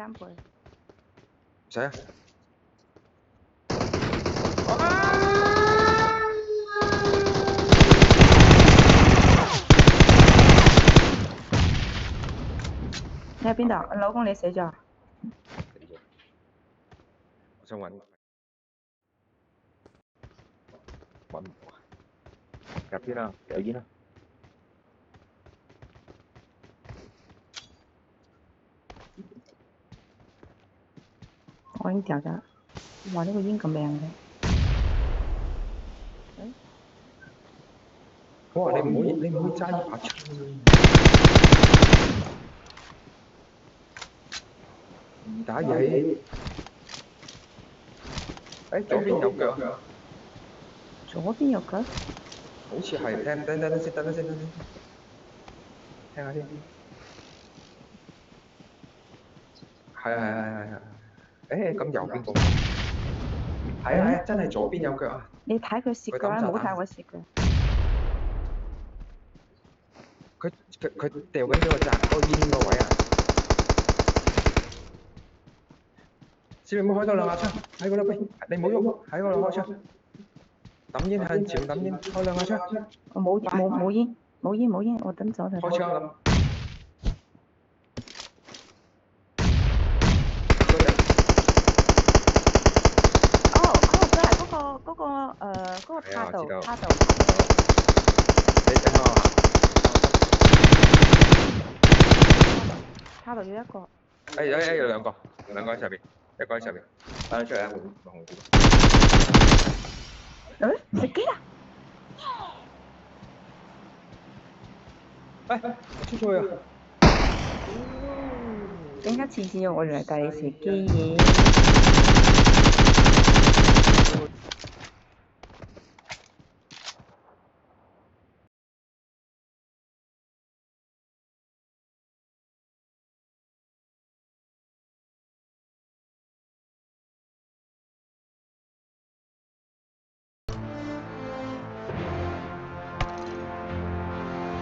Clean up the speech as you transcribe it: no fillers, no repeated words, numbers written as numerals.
3倍。唔使啊！你喺邊度？老公你死咗？死咗！我想揾唔到啊！入邊啦，有煙啦！我已經掉咗。哇！呢個煙咁靚嘅。我話你唔可以揸呢把槍，二打二。誒，左邊有腳，左邊有腳？好似係。等陣先，聽下先。係。誒，咁右邊個？係，真係左邊有腳啊！你睇佢攝腳啊，唔好睇我攝腳。佢掉緊嗰個閘嗰個煙個位啊！小明唔好開多兩下槍，喺嗰度邊，你唔好喐，喺嗰度開槍。抌煙向前抌煙，開兩下槍。我冇煙，我等咗佢。開槍咁。真係嗰個塔度。你等我啊！塔度要一個。有兩個喺上邊，一個喺上邊。翻出嚟啊！紅字。食機啦！我出咗去啊！點解次次我嚟帶你食機嘅？